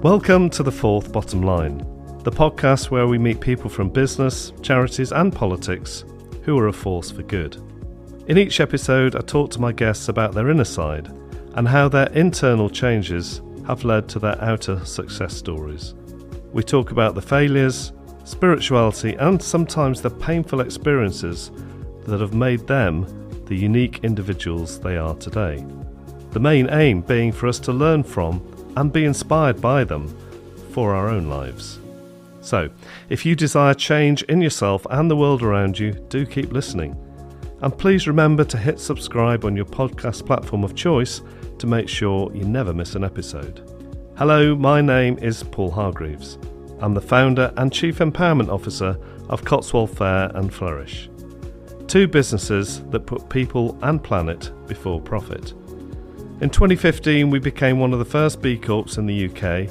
Welcome to The Fourth Bottom Line, the podcast where we meet people from business, charities and politics who are a force for good. In each episode, I talk to my guests about their inner side and how their internal changes have led to their outer success stories. We talk about the failures, spirituality and sometimes the painful experiences that have made them the unique individuals they are today. The main aim being for us to learn from and be inspired by them for our own lives. So, if you desire change in yourself and the world around you, do keep listening. And please remember to hit subscribe on your podcast platform of choice to make sure you never miss an episode. Hello, my name is Paul Hargreaves. I'm the founder and Chief Empowerment Officer of Cotswold Fair and Flourish, two businesses that put people and planet before profit. In 2015, we became one of the first B Corps in the UK,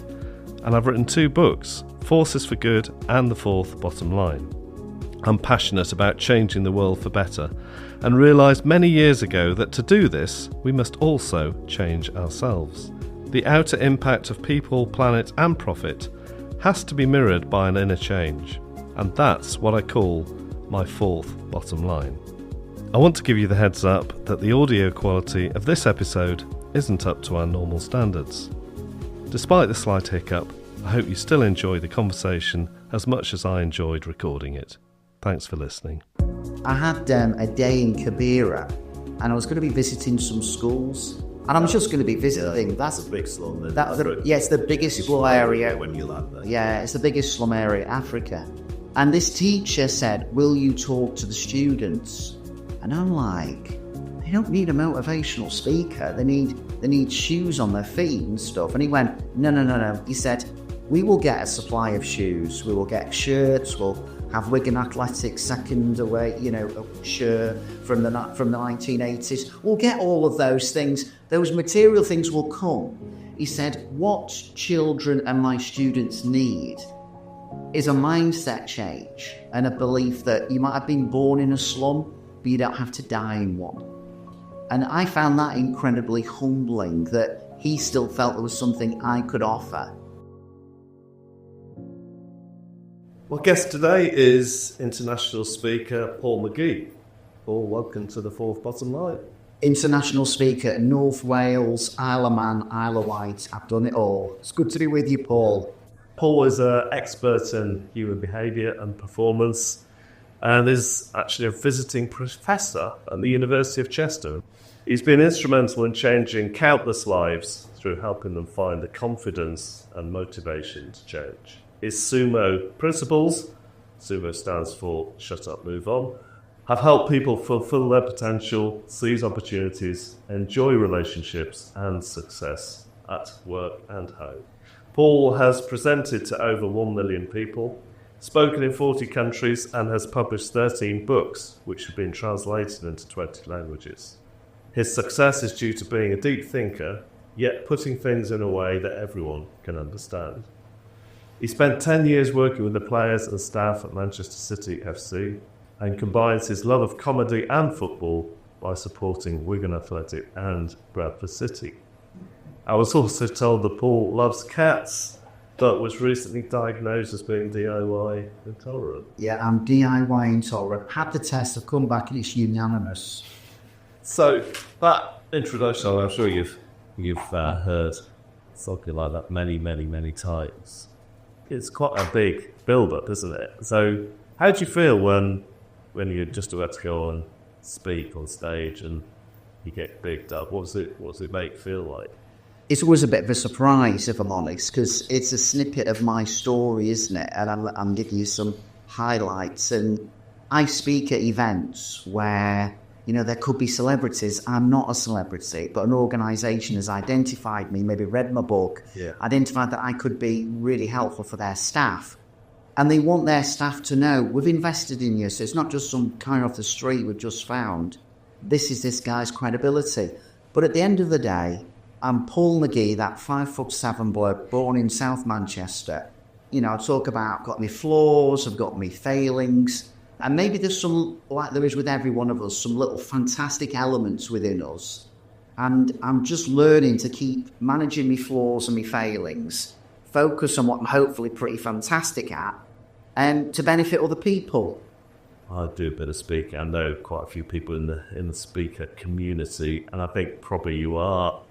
and I've written two books, Forces for Good and The Fourth Bottom Line. I'm passionate about changing the world for better and realised many years ago that to do this, we must also change ourselves. The outer impact of people, planet and profit has to be mirrored by an inner change, and that's what I call my fourth bottom line. I want to give you the heads up that the audio quality of this episode isn't up to our normal standards. Despite the slight hiccup, I hope you still enjoy the conversation as much as I enjoyed recording it. Thanks for listening. I had a day in Kibera and I was going to be visiting some schools and I'm just going to be visiting. Yeah, that's a big slum. It's the biggest slum area. When you land there. Yeah, it's the biggest slum area in Africa. And this teacher said, "Will you talk to the students?" And I'm like, they don't need a motivational speaker. They need shoes on their feet and stuff. And he went, no. He said, "We will get a supply of shoes. We will get shirts. We'll have Wigan Athletics second away, a shirt from the 1980s. We'll get all of those things. Those material things will come." He said, "What children and my students need is a mindset change and a belief that you might have been born in a slum, but you don't have to die in one." And I found that incredibly humbling, that he still felt there was something I could offer. My guest today is international speaker Paul McGee. Paul, welcome to The Fourth Bottom Line. International speaker in North Wales, Isle of Man, Isle of Wight. I've done it all. It's good to be with you, Paul. Paul is an expert in human behaviour and performance and is actually a visiting professor at the University of Chester. He's been instrumental in changing countless lives through helping them find the confidence and motivation to change. His SUMO principles, SUMO stands for Shut Up, Move On, have helped people fulfill their potential, seize opportunities, enjoy relationships and success at work and home. Paul has presented to over 1 million people, spoken in 40 countries and has published 13 books which have been translated into 20 languages. His success is due to being a deep thinker, yet putting things in a way that everyone can understand. He spent 10 years working with the players and staff at Manchester City FC and combines his love of comedy and football by supporting Wigan Athletic and Bradford City. I was also told that Paul loves cats, but was recently diagnosed as being DIY intolerant. Yeah, I'm DIY intolerant. Had the test, I've come back and it's unanimous. So that introduction, I'm sure you've heard something like that many times. It's quite a big build-up, isn't it? So how do you feel when you're just about to go and speak on stage and you get bigged up? What does it make you feel like? It's always a bit of a surprise, if I'm honest, because it's a snippet of my story, isn't it? And I'm giving you some highlights. And I speak at events where, there could be celebrities. I'm not a celebrity, but an organisation has identified me, maybe read my book, identified that I could be really helpful for their staff. And they want their staff to know, we've invested in you. So it's not just some guy off the street we've just found. This is this guy's credibility. But at the end of the day, I'm Paul McGee, that 5'7" bloke born in South Manchester. I talk about, I've got my flaws, I've got my failings. And maybe there's some, like there is with every one of us, some little fantastic elements within us. And I'm just learning to keep managing my flaws and my failings focus on what I'm hopefully pretty fantastic at, and to benefit other people. I do a bit of speaking. I know quite a few people in the speaker community, and I think probably you are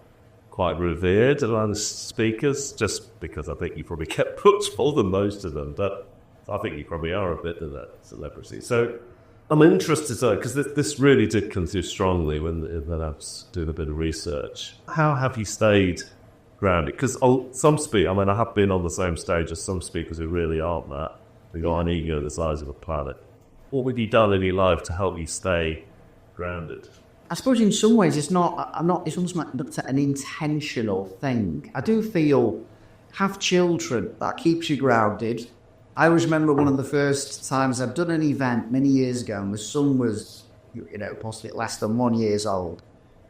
quite revered among speakers, just because I think you probably get booked more than most of them. But I think you probably are a bit of that celebrity. So I'm interested, though, because this really did come through strongly when I was doing a bit of research. How have you stayed grounded? Because I have been on the same stage as some speakers who really aren't that. They got an ego the size of a planet. What have you done in your life to help you stay grounded? I suppose in some ways it's almost like an intentional thing. I do feel have children, that keeps you grounded. I always remember one of the first times I've done an event many years ago, and my son was, possibly less than 1 year old.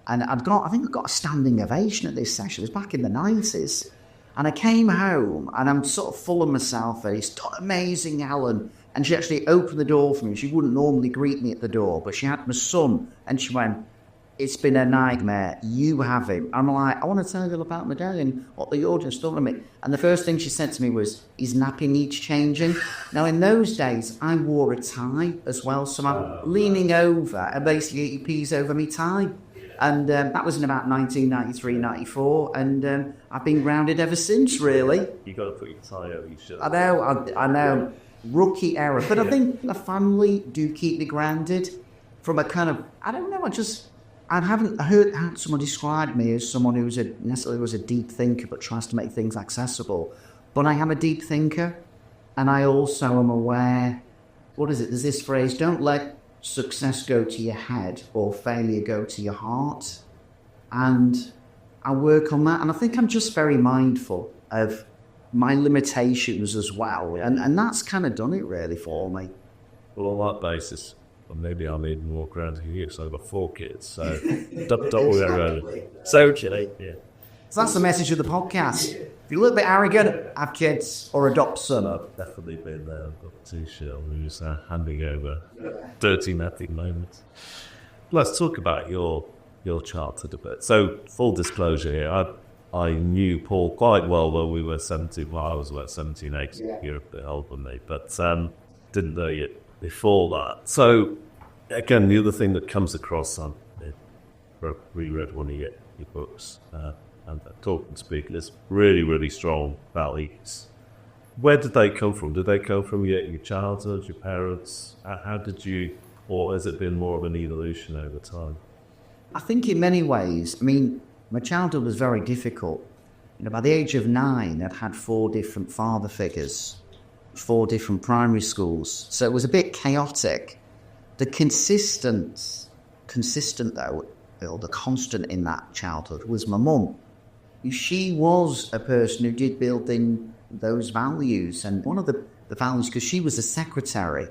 And I think I got a standing ovation at this session. It was back in the 90s. And I came home and I'm sort of full of myself. And it's amazing, Alan. And she actually opened the door for me. She wouldn't normally greet me at the door, but she had my son. And she went, "It's been a nightmare. You have him." I'm like, "I want to tell you about my day and what the audience thought of me." And the first thing she said to me was, "His nappy needs changing." Now, in those days, I wore a tie as well. So I'm leaning over and basically he pees over me tie. And that was in about 1993, 94. And I've been grounded ever since, really. You got to put your tie over your shirt. I know. Rookie error. But I think the family do keep me grounded from a kind of, I don't know, I haven't heard someone describe me as someone who necessarily was a deep thinker but tries to make things accessible. But I am a deep thinker, and I also am aware, there's this phrase, don't let success go to your head or failure go to your heart. And I work on that, and I think I'm just very mindful of my limitations as well. And that's kind of done it really for me. Well, on that basis, well, maybe I'm even more grounded than you, because I've got 4 kids, so don't worry about it. So, yeah. So that's the message of the podcast. If you're a little bit arrogant, have kids or adopt some. I've definitely been there. I've got 2 children who's handing over dirty napping moments. Let's talk about your childhood a bit. So, full disclosure here, I knew Paul quite well when we were 17. Well, I was about 17, 18. Yeah. You're a bit older than me, but didn't know you before that. So, again, the other thing that comes across, I reread one of your books, and Talk and Speak, there's really, really strong values. Where did they come from? Did they come from your childhood, your parents? How did you, or has it been more of an evolution over time? I think in many ways, my childhood was very difficult. By the age of 9, I'd had 4 different father figures, 4 different primary schools. So it was a bit chaotic. The consistent though, or the constant in that childhood was my mum. She was a person who did build in those values. And one of the values, because she was a secretary,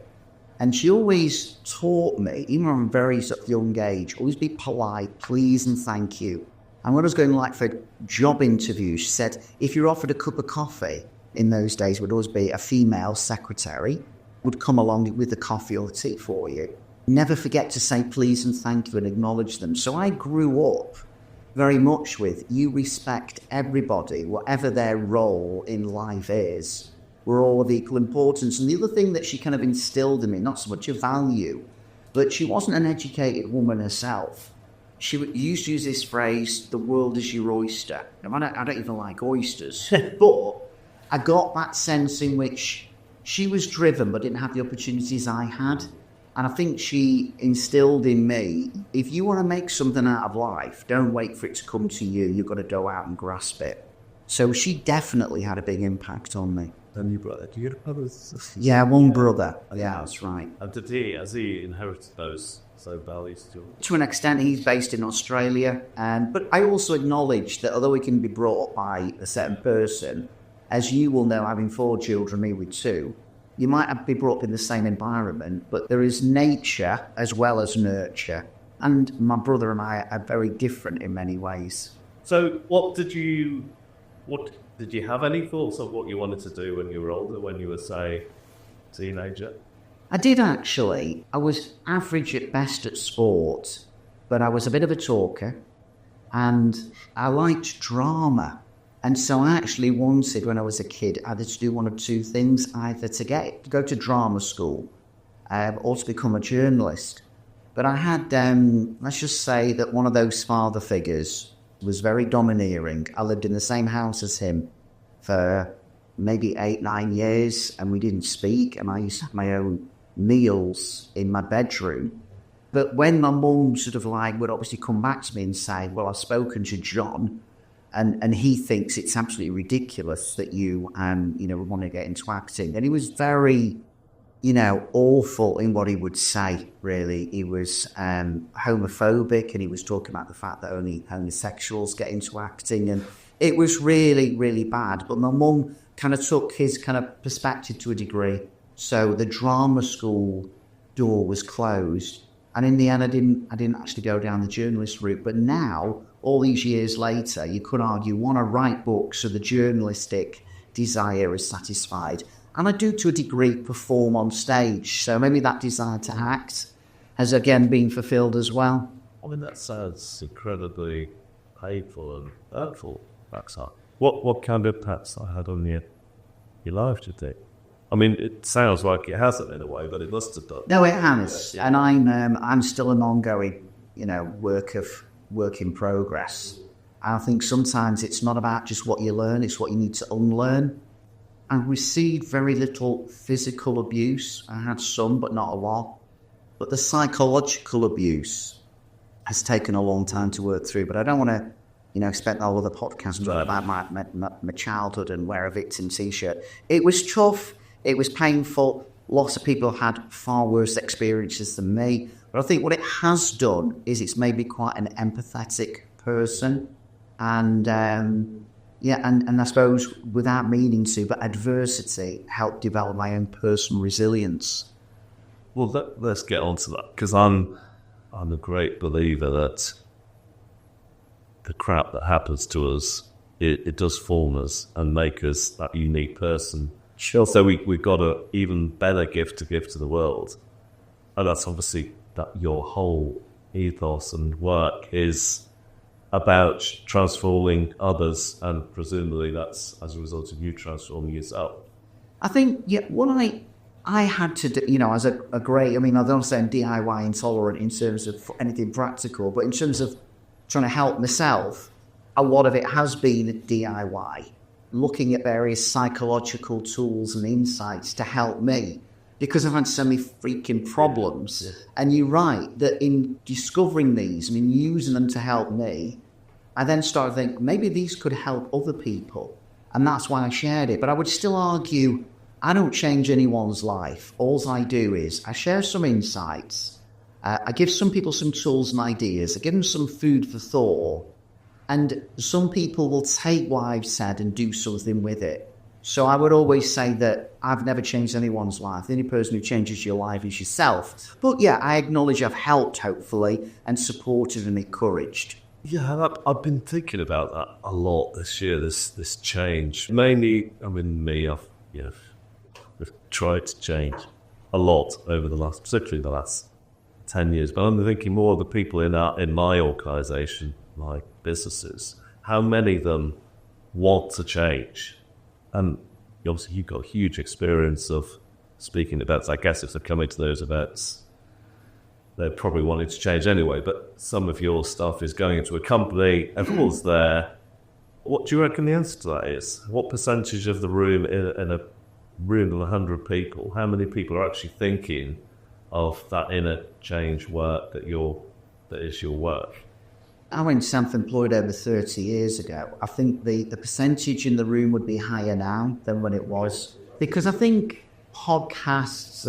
and she always taught me, even from a very sort of young age, always be polite, please and thank you. And when I was going for job interviews, she said, if you're offered a cup of coffee, in those days would always be a female secretary, would come along with the coffee or the tea for you. Never forget to say please and thank you and acknowledge them. So I grew up very much with, you respect everybody, whatever their role in life is. We're all of equal importance. And the other thing that she kind of instilled in me, not so much a value, but she wasn't an educated woman herself. She used to use this phrase, the world is your oyster. I don't even like oysters, but I got that sense in which she was driven but didn't have the opportunities I had. And I think she instilled in me, if you want to make something out of life, don't wait for it to come to you. You've got to go out and grasp it. So she definitely had a big impact on me. And your brother, do you get brothers? Yeah, one brother. Yeah, that's right. And has he inherited those values too? To an extent, he's based in Australia. But I also acknowledge that although he can be brought up by a certain person, as you will know, having 4 children, me with 2, you might be brought up in the same environment, but there is nature as well as nurture. And my brother and I are very different in many ways. So did you have any thoughts of what you wanted to do when you were older, when you were, say, a teenager? I did actually. I was average at best at sport, but I was a bit of a talker, and I liked drama. And so I actually wanted, when I was a kid, either to do one of two things, either to go to drama school or to become a journalist. But I had, let's just say that one of those father figures was very domineering. I lived in the same house as him for maybe 8-9 years, and we didn't speak, and I used to have my own meals in my bedroom. But when my mum sort of like would obviously come back to me and say, well, I've spoken to John, and he thinks it's absolutely ridiculous that you want to get into acting. And he was very, awful in what he would say, really. He was homophobic, and he was talking about the fact that only homosexuals get into acting, and it was really, really bad. But my mum kind of took his kind of perspective to a degree. So the drama school door was closed. And in the end, I didn't actually go down the journalist route. But now, all these years later, you could argue, want to write books, so the journalistic desire is satisfied. And I do, to a degree, perform on stage. So maybe that desire to act has, again, been fulfilled as well. I mean, that sounds incredibly painful and hurtful, Paxar. What kind of Paxar had on your life, do you think? I mean, it sounds like it hasn't in a way, but it must have done. No, it has, and I'm still an ongoing, work in progress. I think sometimes it's not about just what you learn; it's what you need to unlearn. I received very little physical abuse. I had some, but not a lot. But the psychological abuse has taken a long time to work through. But I don't want to, spend all of the podcast about my childhood and wear a victim T-shirt. It was tough. It was painful. Lots of people had far worse experiences than me. But I think what it has done is it's made me quite an empathetic person. And, and I suppose without meaning to, but adversity helped develop my own personal resilience. Well, let's get on to that, because I'm a great believer that the crap that happens to us, it does form us and make us that unique person. Sure. So we've got an even better gift to give to the world. And that's obviously that your whole ethos and work is about transforming others, and presumably that's as a result of you transforming yourself. I think, what I had to do, as a great, I don't say I'm DIY intolerant in terms of anything practical, but in terms of trying to help myself, a lot of it has been DIY. Looking at various psychological tools and insights to help me, because I've had so many freaking problems. Yeah. And you're right, that in discovering these, using them to help me, I then started to think, maybe these could help other people. And that's why I shared it. But I would still argue, I don't change anyone's life. All I do is I share some insights. I give some people some tools and ideas. I give them some food for thought. And some people will take what I've said and do something with it. So I would always say that I've never changed anyone's life. The only person who changes your life is yourself. But yeah, I acknowledge I've helped, hopefully, and supported and encouraged. Yeah, I've been thinking about that a lot this year, this change. Mainly, I've tried to change a lot over particularly the last 10 years. But I'm thinking more of the people in my organisation, my businesses, how many of them want to change. And obviously you've got huge experience of speaking events. I guess if they're coming to those events, they're probably wanting to change anyway, but some of your stuff is going into a company, everyone's there. What do you reckon the answer to that is? What percentage of the room in a room of 100 people, how many people are actually thinking of that inner change work that is your work? I went self-employed over 30 years ago. I think the percentage in the room would be higher now than when it was. Because I think podcasts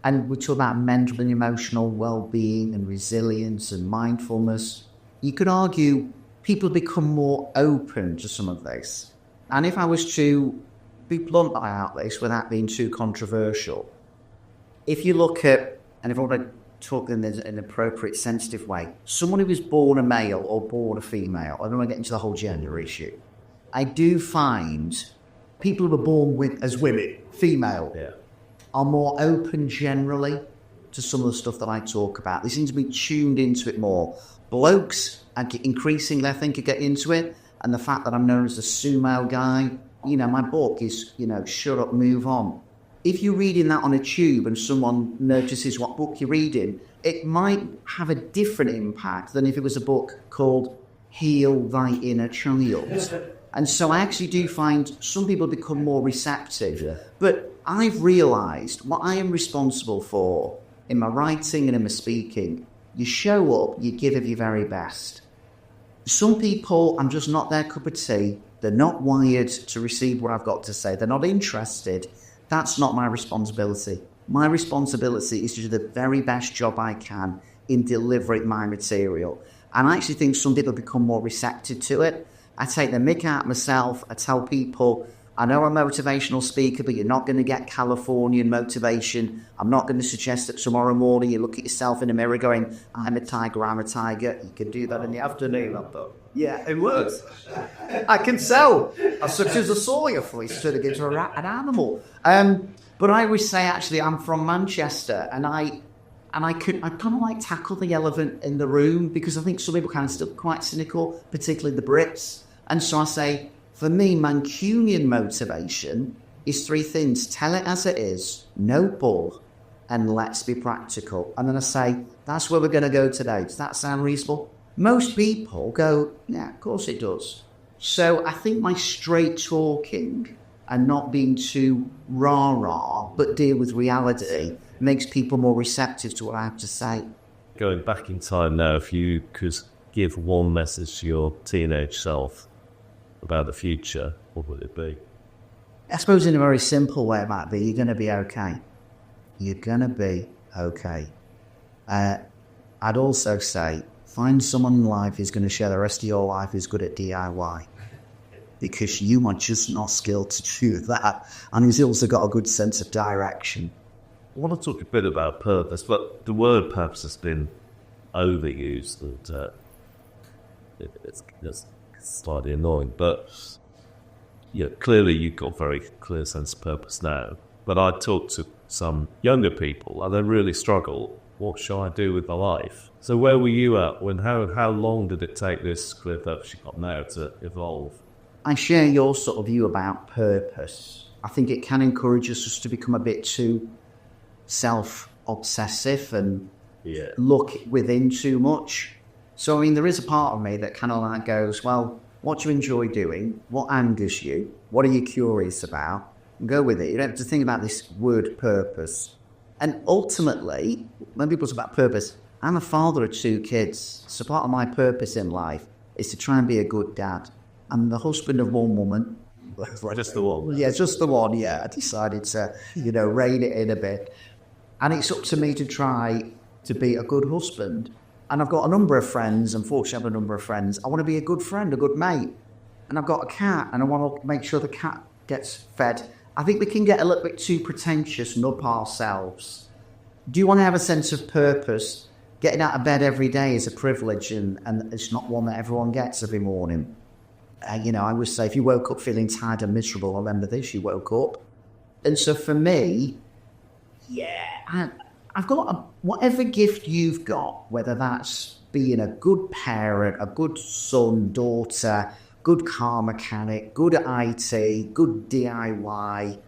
and we talk about mental and emotional well-being and resilience and mindfulness. You could argue people become more open to some of this. And if I was to be blunt about this without being too controversial, if you look at, and if I want to talk in an appropriate, sensitive way, someone who was born a male or born a female, I don't want to get into the whole gender issue. I do find people who were born as women, female, are more open generally to some of the stuff that I talk about. They seem to be tuned into it more. Blokes, increasingly, I think, are getting into it. and the fact that I'm known as the SUMO Guy. My book is, shut up, move on. If you're reading that on a tube and someone notices what book you're reading, it might have a different impact than if it was a book called Heal Thy Inner Child. And so I actually do find some people become more receptive. Yeah. But I've realised what I am responsible for in my writing and in my speaking. You show up, you give of your very best. Some people, I'm just not their cup of tea. They're not wired to receive what I've got to say. They're not interested. That's not my responsibility. My responsibility is to do the very best job I can in delivering my material. And I actually think some people become more receptive to it. I take the mick out myself. I tell people, I know I'm a motivational speaker, but you're not going to get Californian motivation. I'm not going to suggest that tomorrow morning you look at yourself in the mirror going, I'm a tiger, I'm a tiger. You can do that in the afternoon, I thought. Yeah, it works. I can tell. As such as a sawyer voice turning into an animal. But I always say, actually, I'm from Manchester, and I kind of like tackle the elephant in the room, because I think some people kind of still quite cynical, particularly the Brits. And so I say, for me, Mancunian motivation is three things. Tell it as it is, no bull, and let's be practical. And then I say, that's where we're going to go today. Does that sound reasonable? Most people go, yeah, of course it does. So I think my straight talking and not being too rah-rah, but deal with reality, makes people more receptive to what I have to say. Going back in time now, if you could give one message to your teenage self about the future, what would it be? I suppose in a very simple way it might be, you're going to be okay. You're going to be okay. I'd also say, find someone in life who's going to share the rest of your life who's good at DIY. Because you are just not skilled to do that. And he's also got a good sense of direction. I want to talk a bit about purpose, but the word purpose has been overused, and it's slightly annoying. But clearly you've got a very clear sense of purpose now. But I talk to some younger people, and they really struggle. What shall I do with my life? So where were you at when? How long did it take this clear purpose you got now to evolve? I share your sort of view about purpose. I think it can encourage us just to become a bit too self-obsessive and look within too much. So, there is a part of me that kind of like goes, well, what do you enjoy doing? What angers you? What are you curious about? And go with it. You don't have to think about this word purpose. And ultimately, when people talk about purpose, I'm a father of 2 kids. So part of my purpose in life is to try and be a good dad. I'm the husband of 1 woman. Just the one? Yeah, just the one, yeah. I decided to, rein it in a bit. And it's up to me to try to be a good husband. And I've got a number of friends. Unfortunately, I have a number of friends. I want to be a good friend, a good mate. And I've got a cat, and I want to make sure the cat gets fed. I think we can get a little bit too pretentious and up ourselves. Do you want to have a sense of purpose? Getting out of bed every day is a privilege, and it's not one that everyone gets every morning. I always say, if you woke up feeling tired and miserable, remember this, you woke up. And so for me, I've got whatever gift you've got, whether that's being a good parent, a good son, daughter, good car mechanic, good at IT, good DIY,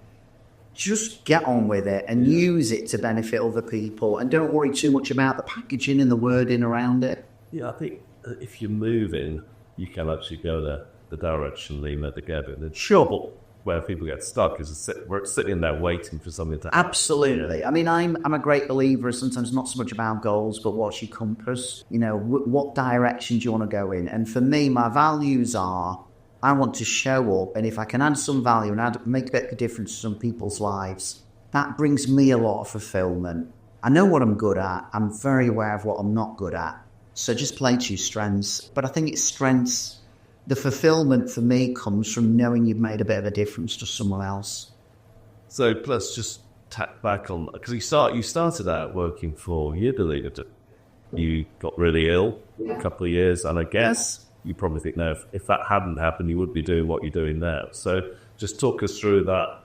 just get on with it and use it to benefit other people, and don't worry too much about the packaging and the wording around it. Yeah, I think if you're moving, you can actually go the direction Lima together. The trouble where people get stuck is we're sitting there waiting for something to happen. Absolutely. I'm a great believer, sometimes not so much about goals, but what's your compass? What direction do you want to go in? And for me, my values are, I want to show up, and if I can add some value and make a bit of a difference to some people's lives, that brings me a lot of fulfillment. I know what I'm good at. I'm very aware of what I'm not good at. So just play to your strengths. But I think it's strengths. The fulfillment for me comes from knowing you've made a bit of a difference to someone else. So let's just tap back on, because you started out working for Unilever. You got really ill a couple of years, and I guess you probably think now if that hadn't happened, you would be doing what you're doing now. So just talk us through that.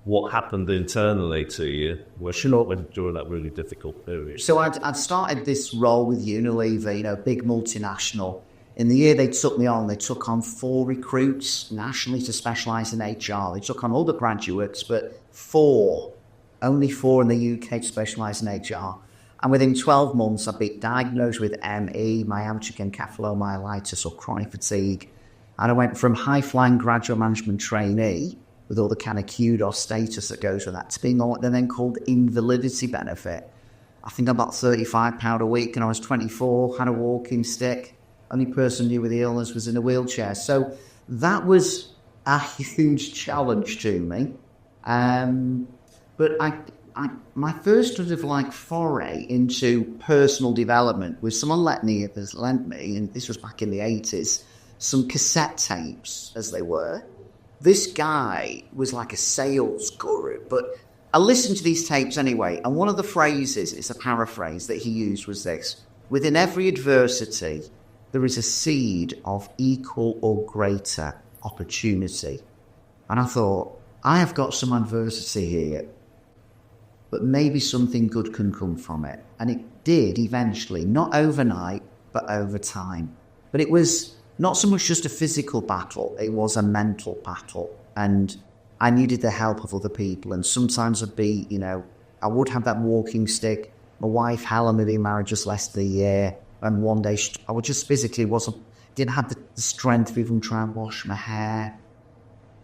What happened internally to you during that really difficult period? So I'd started this role with Unilever, big multinational. In the year they took me on, they took on 4 recruits nationally to specialise in HR. They took on all the graduates, but 4, only 4 in the UK to specialise in HR. And within 12 months, I'd been diagnosed with ME, myalgic encephalomyelitis, or chronic fatigue. And I went from high-flying graduate management trainee, with all the kind of kudos status that goes with that, to being on what they're then called invalidity benefit. I think I'm about £35 a week, and I was 24, had a walking stick. Only person knew with the illness was in a wheelchair. So that was a huge challenge to me. But my first sort of like foray into personal development was someone lent me, and this was back in the 80s, some cassette tapes, as they were. This guy was like a sales guru, but I listened to these tapes anyway, and one of the phrases, it's a paraphrase that he used, was this: within every adversity, there is a seed of equal or greater opportunity. And I thought, I have got some adversity here, but maybe something good can come from it. And it did eventually, not overnight, but over time. But it was not so much just a physical battle, it was a mental battle. And I needed the help of other people. And sometimes I'd be, I would have that walking stick. My wife, Helen, had been married just less than a year. And one day I would just physically didn't have the strength to even try and wash my hair.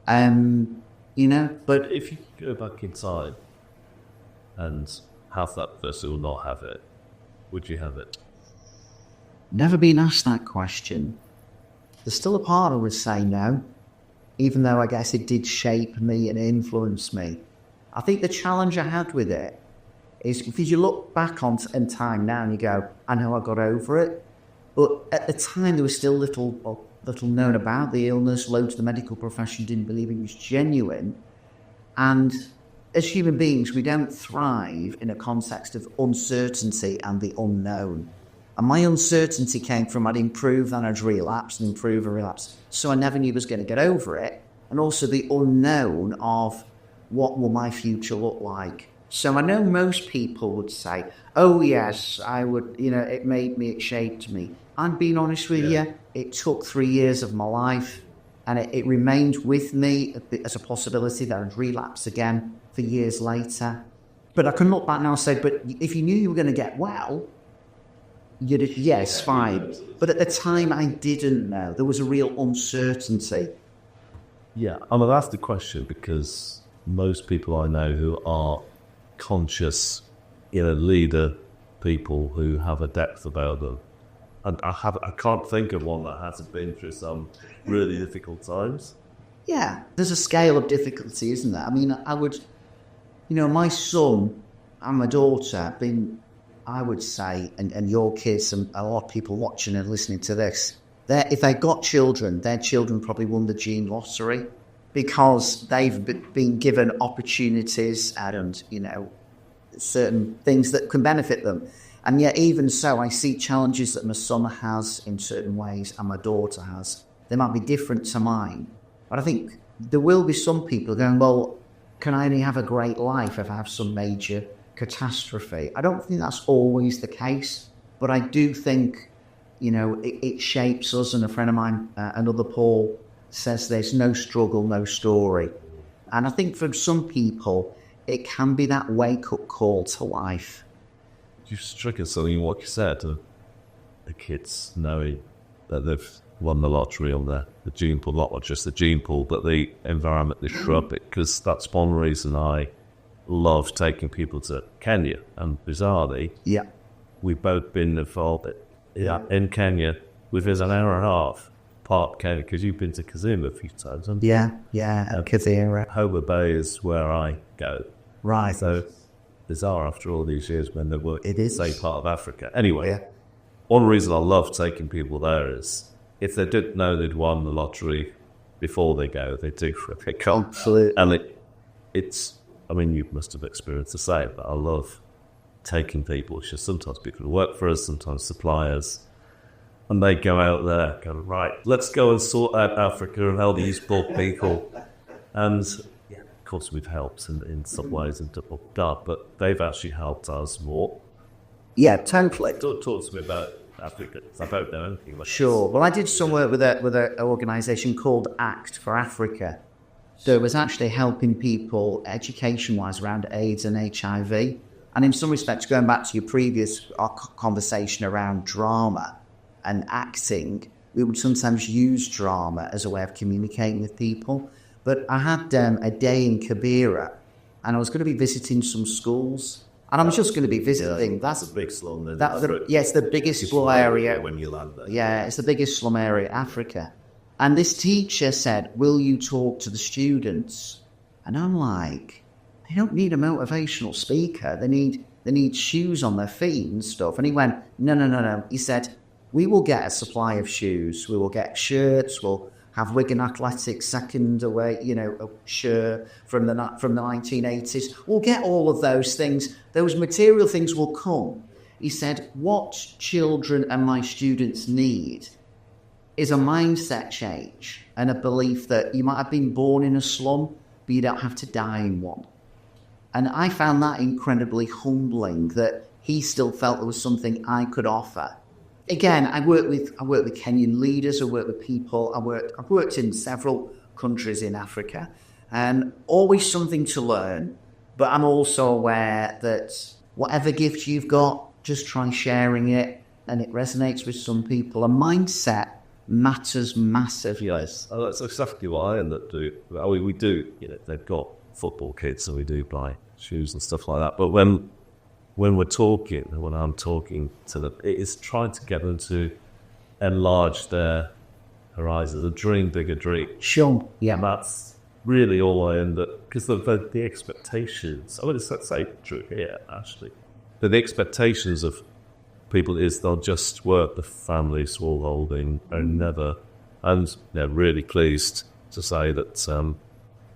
But if you go back inside and have that person or not have it, would you have it? Never been asked that question. There's still a part who would say no, even though I guess it did shape me and influence me. I think the challenge I had with it is because you look back in time now and you go, I know I got over it. But at the time, there was still little known about the illness. Loads of the medical profession didn't believe it was genuine. And as human beings, we don't thrive in a context of uncertainty and the unknown. And my uncertainty came from I'd improve, then I'd relapse and improve and relapse. So I never knew I was going to get over it. And also the unknown of what will my future look like. So I know most people would say, oh yes, I would, it shaped me. I'm being honest with you, it took 3 years of my life and it remained with me as a possibility that I'd relapse again for years later. But I can look back now and say, but if you knew you were going to get well, you'd yes, fine. But at the time I didn't know. There was a real uncertainty. Yeah, I've asked the question because most people I know who are conscious, leader people who have a depth about them. And I can't think of one that hasn't been through some really difficult times. Yeah, there's a scale of difficulty, isn't there? I mean, I would, my son and my daughter I would say, and your kids and a lot of people watching and listening to this, if they got children, their children probably won the gene lottery because they've been given opportunities and, certain things that can benefit them. And yet, even so, I see challenges that my son has in certain ways and my daughter has. They might be different to mine. But I think there will be some people going, well, can I only have a great life if I have some major catastrophe? I don't think that's always the case. But I do think, it shapes us. And a friend of mine, another Paul, says there's no struggle, no story. And I think for some people, it can be that wake-up call to life. You struck at something in what you said, the kids knowing that they've won the lottery on the gene pool, not just the gene pool, but the environment they grew up in, because that's one reason I love taking people to Kenya. And bizarrely, we've both been involved in Kenya within an hour and a half part Kenya, because you've been to Kazuma a few times, haven't you? Yeah, Kazuma. Homa Bay is where I go. Right. So bizarre after all these years when they were, say, part of Africa. Anyway, one reason I love taking people there is if they didn't know they'd won the lottery before they go, they do for a pick-up. Absolutely. And it's, you must have experienced the same, but I love taking people. It's just sometimes people who work for us, sometimes suppliers, and they go out there going, right, let's go and sort out Africa and help these poor people. And of course we've helped in some ways and but they've actually helped us more. Yeah, totally. Talk to me about Africa, 'cause I don't know anything about Sure. Well, I did some work with an organisation called ACT for Africa. So it was actually helping people education-wise around AIDS and HIV. And in some respects, going back to your previous conversation around drama and acting, we would sometimes use drama as a way of communicating with people. But I had a day in Kibera, and I was going to be visiting some schools. And I'm just going to be visiting. That's a big slum. It's the biggest slum area. When you land there. Yeah, it's the biggest slum area in Africa. And this teacher said, will you talk to the students? And I'm like, they don't need a motivational speaker. They need shoes on their feet and stuff. And he went, no. He said, we will get a supply of shoes. We will get shirts. We'll have Wigan Athletics second away, a shirt from the 1980s. We'll get all of those things. Those material things will come. He said, what children and my students need is a mindset change and a belief that you might have been born in a slum, but you don't have to die in one. And I found that incredibly humbling, that he still felt there was something I could offer. Again, I work with Kenyan leaders, I work with people, I've worked in several countries in Africa, and always something to learn, but I'm also aware that whatever gift you've got, just try sharing it, and it resonates with some people. A mindset matters massively. Yes, that's exactly what I end up doing. We do, they've got football kits, so we do buy shoes and stuff like that, but when I'm talking to them, it is trying to get them to enlarge their horizons, a dream bigger dream. Sure, yeah. And that's really all I end up, because the expectations, I would say true here, actually. The expectations of people is they'll just work the family small holding and they're really pleased to say that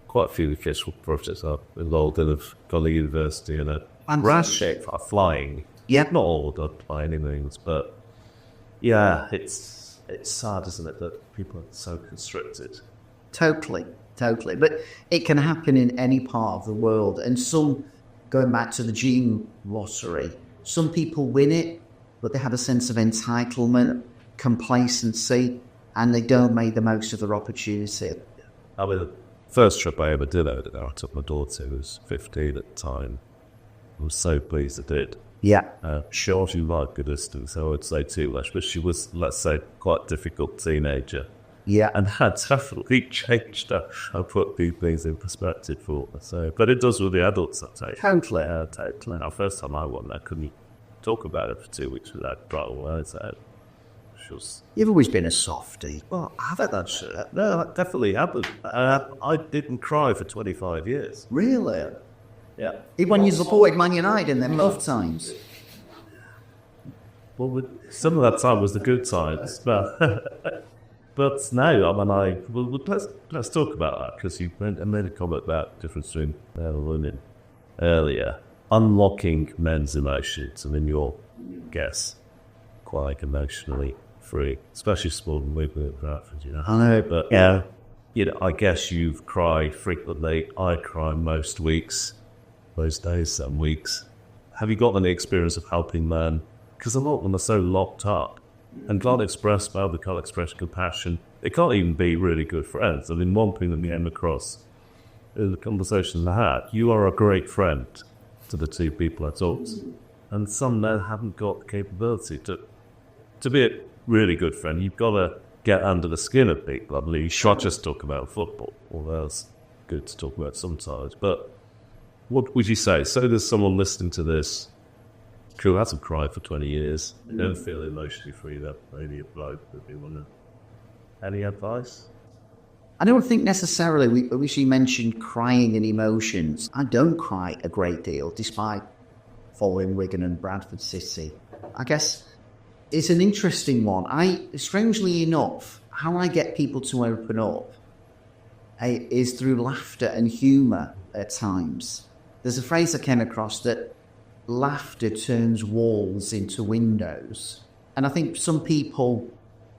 quite a few of the kids projects are involved in have gone to university and are flying. Yeah. Not all done by any means, but yeah, it's sad, isn't it, that people are so constricted. Totally. But it can happen in any part of the world. And some, going back to the gene lottery, some people win it, but they have a sense of entitlement, complacency, and they don't make the most of their opportunity. I mean, the first trip I ever did over there, I took my daughter, who was 15 at the time. I was so pleased I did. Yeah. Sure, she liked the distance, I would say too much, but she was, let's say, quite a difficult teenager. Yeah. And had definitely changed her. I put these things in perspective for her. So, but it does with the adults, I take. Totally. Totally. Now, first time I won, I couldn't talk about it for 2 weeks without crying words out. You've always been a softie. Well, I haven't that shit. No, I definitely haven't. I didn't cry for 25 years. Really? Yeah. Even when you supported Man United in them tough times? Well, some of that time was the good times. But now, I mean, let's talk about that, because you made a comment about the difference between men and women earlier. Unlocking men's emotions, I mean, your guess, quite emotionally free, especially small and women at Bradford, I know. But yeah, I guess you've cried frequently. I cry most weeks, most days, some weeks. Have you got any experience of helping men? Because a lot of them are so locked up and can't express love, they can't express compassion. They can't even be really good friends. I mean, one thing that we came across in the conversations I had, you are a great friend to the two people I talked to. And some men haven't got the capability to be a really good friend. You've got to get under the skin of people. I mean, you can't just talk about football, although it's good to talk about sometimes. But what would you say? So there's someone listening to this who hasn't cried for 20 years, they don't feel emotionally free, that maybe a bloke would be one of. Any advice? I don't think necessarily, we mentioned crying and emotions. I don't cry a great deal, despite following Wigan and Bradford City. I guess it's an interesting one. Strangely enough, how I get people to open up is through laughter and humour at times. There's a phrase I came across that laughter turns walls into windows. And I think some people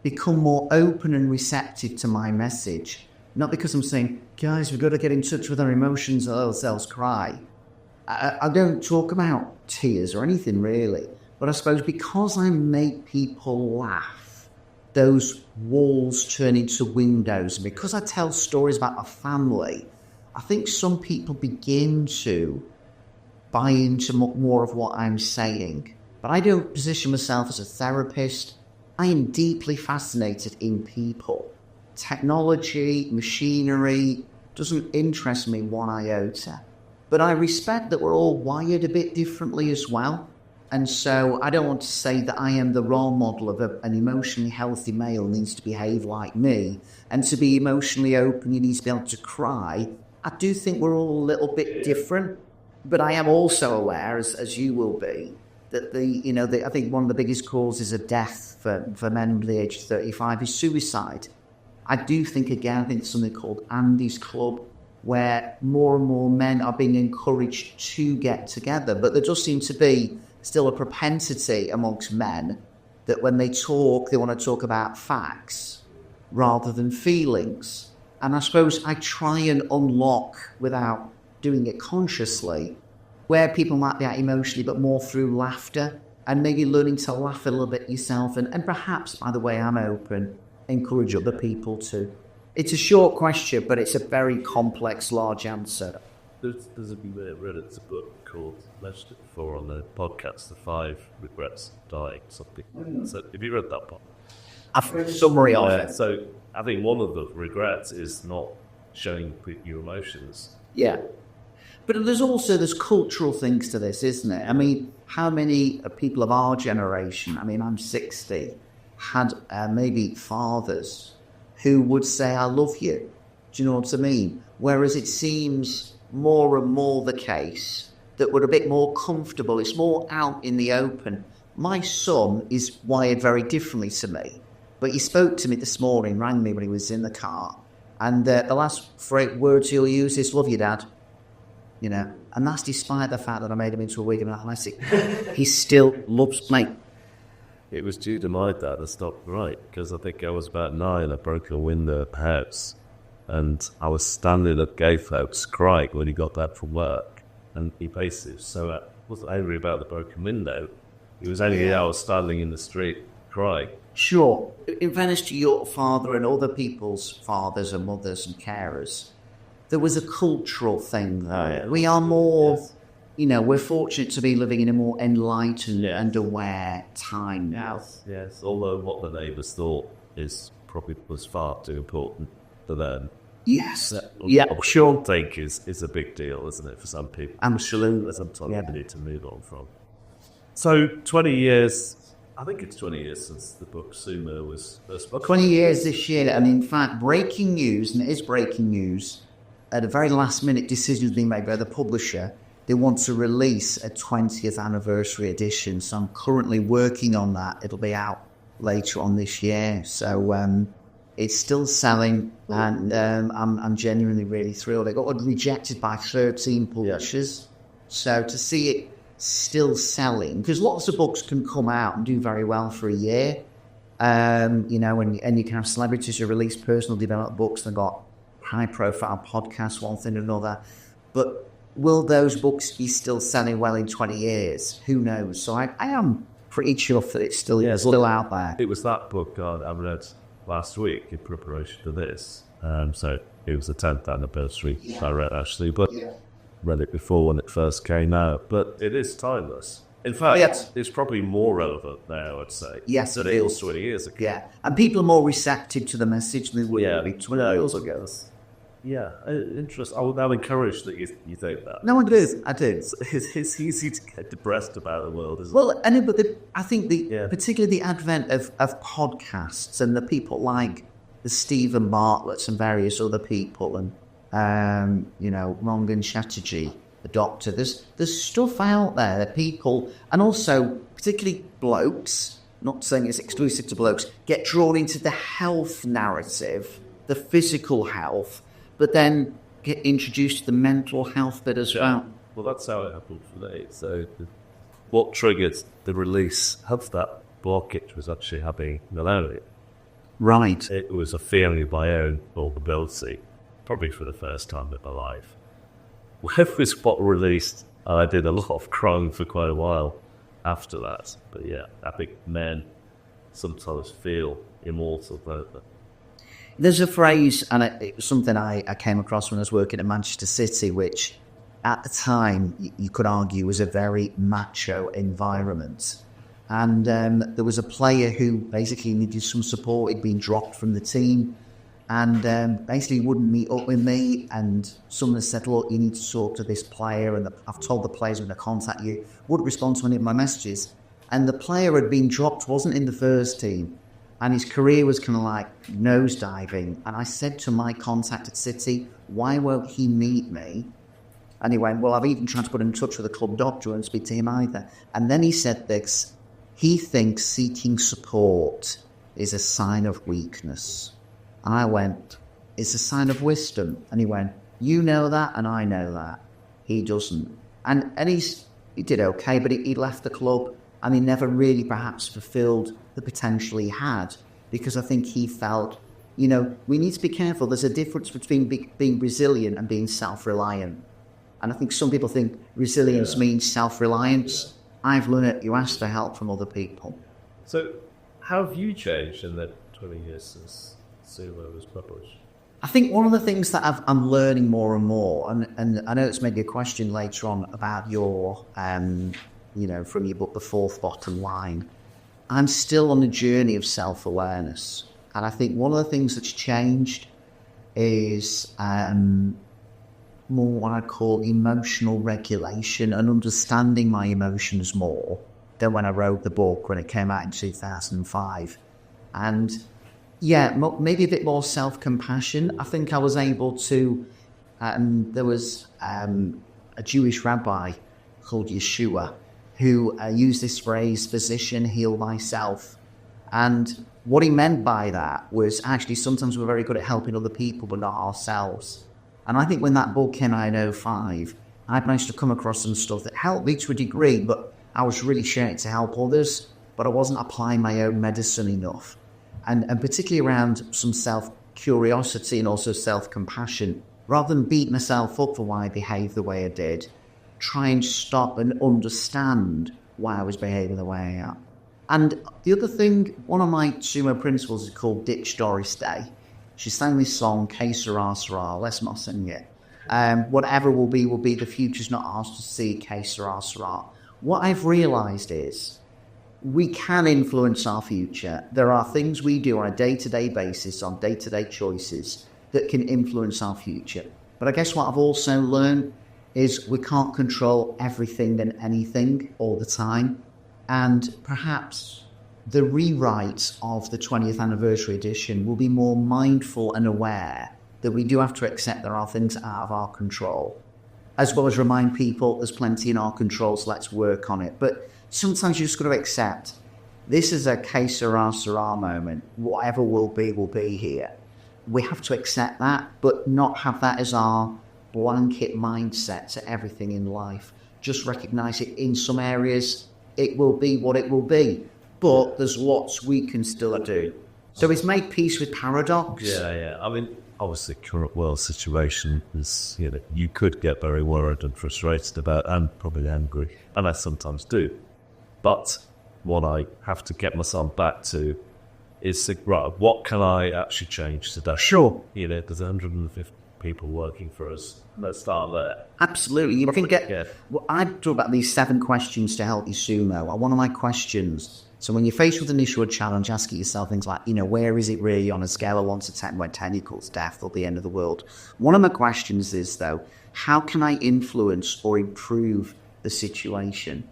become more open and receptive to my message. Not because I'm saying, guys, we've got to get in touch with our emotions or else cry. I don't talk about tears or anything really, But I suppose because I make people laugh, those walls turn into windows. And because I tell stories about my family, I think some people begin to buy into more of what I'm saying. But I don't position myself as a therapist. I am deeply fascinated in people. Technology, machinery doesn't interest me one iota. But I respect that we're all wired a bit differently as well. And so I don't want to say that I am the role model of an emotionally healthy male who needs to behave like me. And to be emotionally open, you need to be able to cry. I do think we're all a little bit different. But I am also aware, as you will be, that I think one of the biggest causes of death for men under the age of 35 is suicide. I do think, again, I think there's something called Andy's Club, where more and more men are being encouraged to get together. But there does seem to be still a propensity amongst men that when they talk, they want to talk about facts rather than feelings. And I suppose I try and unlock, without doing it consciously, where people might be at emotionally, but more through laughter, and maybe learning to laugh a little bit yourself. And perhaps, by the way, I'm open, encourage other people to. It's a short question, but it's a very complex, large answer. There's a Reddit's a book called, mentioned it before on the podcast, The 5 Regrets of Dying, something. So have you read that book? I've read a summary of it. So I think one of the regrets is not showing your emotions. Yeah. But there's cultural things to this, isn't it? I mean, how many people of our generation, I mean, I'm 60, had maybe fathers who would say, I love you. Do you know what I mean? Whereas it seems more and more the case that we're a bit more comfortable. It's more out in the open. My son is wired very differently to me. But he spoke to me this morning, rang me when he was in the car. And the last words he'll use is, love you, Dad. You know, and that's despite the fact that I made him into a Wigan Athletic. He still loves me. It was due to my dad to stop right, because I think I was about 9, I broke a window at the house, and I was standing at gay folks crying when he got back from work, and he basically wasn't angry about the broken window. He was angry I was standing in the street crying. Sure. In fairness to your father and other people's fathers and mothers and carers, there was a cultural thing, though. Oh, yeah. We are more, we're fortunate to be living in a more enlightened and aware time now. Yes, although what the neighbours thought was far too important for them. Yes. Sure. I think is a big deal, isn't it, for some people? Absolutely. Sometimes we need to move on from. So 20 years, I think it's 20 years since the book SUMO was first published. 20 years this year, and in fact, breaking news, and it is breaking news, at a very last-minute decision has been made by the publisher. They want to release a 20th anniversary edition, so I'm currently working on that. It'll be out later on this year. So it's still selling, and I'm genuinely really thrilled. It got rejected by 13 publishers. Yeah. So to see it still selling, because lots of books can come out and do very well for a year, and you can have celebrities who release personal development books. They've got high-profile podcasts, one thing or another. But will those books be still selling well in 20 years? Who knows? So I am pretty chuffed that it's still out there. It was that book I read last week in preparation for this. So it was the 10th anniversary I read, actually. But read it before when it first came out. But it is timeless. In fact, it's probably more relevant now, I'd say. Yes, than it was 20 years ago. Yeah, and people are more receptive to the message than they would be 20 years ago. Yeah, interesting. I'm encouraged that you think that. No, I do. It's easy to get depressed about the world, isn't it? Well, I think particularly the advent of podcasts and the people like the Stephen Bartletts and various other people, and Rangan Chatterjee, the doctor. There's stuff out there that people, and also particularly blokes, not saying it's exclusive to blokes, get drawn into the health narrative, the physical health, but then get introduced to the mental health bit as well. Well, that's how it happened for me. So what triggered the release of that book, which was actually having malaria. Right. It was a feeling of my own vulnerability, probably for the first time in my life. When this book released, I did a lot of crying for quite a while. after that. But yeah, epic men sometimes feel immortal, don't they? There's a phrase, and it was something I came across when I was working at Manchester City, which at the time you could argue was a very macho environment. And there was a player who basically needed some support. He'd been dropped from the team and basically wouldn't meet up with me. And someone said, look, you need to talk to this player. And I've told the players when to contact you. Wouldn't respond to any of my messages. And the player had been dropped, wasn't in the first team. And his career was kind of like nosediving. And I said to my contact at City, why won't he meet me? And he went, well, I've even tried to put him in touch with the club doctor and speak to him either. And then he said this, he thinks seeking support is a sign of weakness. And I went, it's a sign of wisdom. And he went, you know that and I know that. He doesn't. And he did okay, but he left the club and he never really perhaps fulfilled the potential he had, because I think he felt, we need to be careful. There's a difference between being resilient and being self-reliant. And I think some people think resilience means self-reliance. I've learned you ask for help from other people. So how have you changed in the 20 years since SUMO was published? I think one of the things that I'm learning more and more, and I know it's maybe a question later on about your, from your book, The Fourth Bottom Line, I'm still on a journey of self-awareness. And I think one of the things that's changed is more what I'd call emotional regulation and understanding my emotions more than when I wrote the book, when it came out in 2005. And yeah, maybe a bit more self-compassion. I think I was able to, there was a Jewish rabbi called Yeshua who used this phrase, physician, heal thyself. And what he meant by that was actually sometimes we're very good at helping other people, but not ourselves. And I think when that book came out in 2005, I'd managed to come across some stuff that helped me to a degree, but I was really sharing it to help others, but I wasn't applying my own medicine enough. And particularly around some self-curiosity and also self-compassion. Rather than beat myself up for why I behaved the way I did, try and stop and understand why I was behaving the way I am. And the other thing, one of my SUMO principles is called Ditch Doris Day. She sang this song, Que Sera Sera, let's not sing it. Whatever will be, the future's not ours to see, Que Sera Sera. What I've realised is we can influence our future. There are things we do on a day-to-day basis, on day-to-day choices, that can influence our future. But I guess what I've also learned is we can't control everything and anything all the time. And perhaps the rewrite of the 20th anniversary edition will be more mindful and aware that we do have to accept there are things out of our control, as well as remind people there's plenty in our control, so let's work on it. But sometimes you just got to accept this is a Que Sera Sera moment. Whatever will be here. We have to accept that, but not have that as our blanket mindset to everything in life. Just recognise it in some areas, it will be what it will be. But there's lots we can still do. So it's make peace with paradox. Yeah. I mean, obviously, current world situation is, you could get very worried and frustrated about, and probably angry, and I sometimes do. But what I have to get myself back to is, right, what can I actually change today? Sure. There's 150 people working for us. Let's start there. Absolutely. You can get. Well, I talk about these 7 questions to help you sumo. One of my questions. So when you're faced with an issue or challenge, ask yourself things like, where is it really on a scale of 1 to 10, where 10 equals death or the end of the world? One of my questions is, though, how can I influence or improve the situation?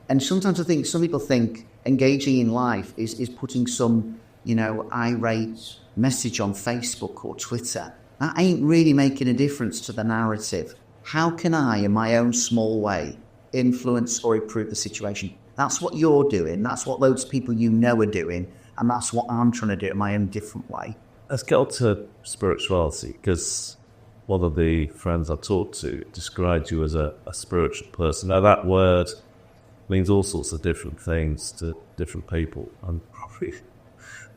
And sometimes I think some people think engaging in life is putting some, irate message on Facebook or Twitter. That ain't really making a difference to the narrative. How can I, in my own small way, influence or improve the situation? That's what you're doing. That's what loads of people are doing. And that's what I'm trying to do in my own different way. Let's get on to spirituality, because one of the friends I talked to described you as a spiritual person. Now, that word means all sorts of different things to different people, and probably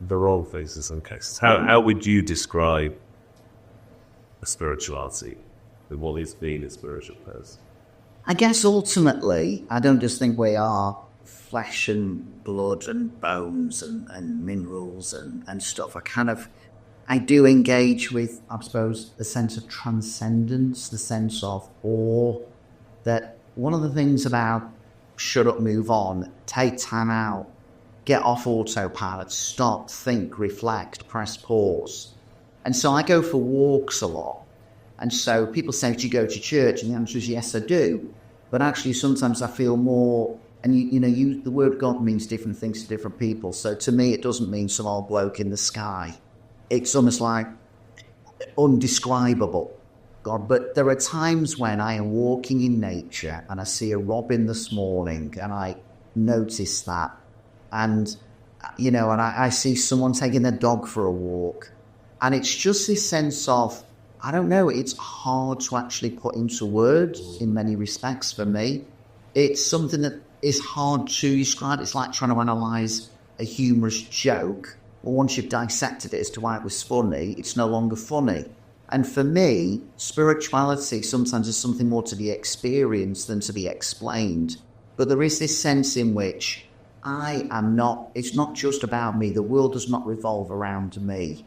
the wrong things in some cases. How would you describe a spirituality with what is being a spiritual person? I guess ultimately, I don't just think we are flesh and blood and bones and minerals and stuff. I do engage with, I suppose, the sense of transcendence, the sense of awe. That one of the things about shut up, move on, take time out, get off autopilot, stop, think, reflect, press pause. And so I go for walks a lot. And so people say, do you go to church? And the answer is yes, I do. But actually, sometimes I feel more, and the word God means different things to different people. So to me, it doesn't mean some old bloke in the sky. It's almost like undescribable, God. But there are times when I am walking in nature and I see a robin this morning and I notice that. And, and I see someone taking their dog for a walk. And it's just this sense of, I don't know, it's hard to actually put into words in many respects for me. It's something that is hard to describe. It's like trying to analyse a humorous joke. Well, once you've dissected it as to why it was funny, it's no longer funny. And for me, spirituality sometimes is something more to be experienced than to be explained. But there is this sense in which it's not just about me. The world does not revolve around me.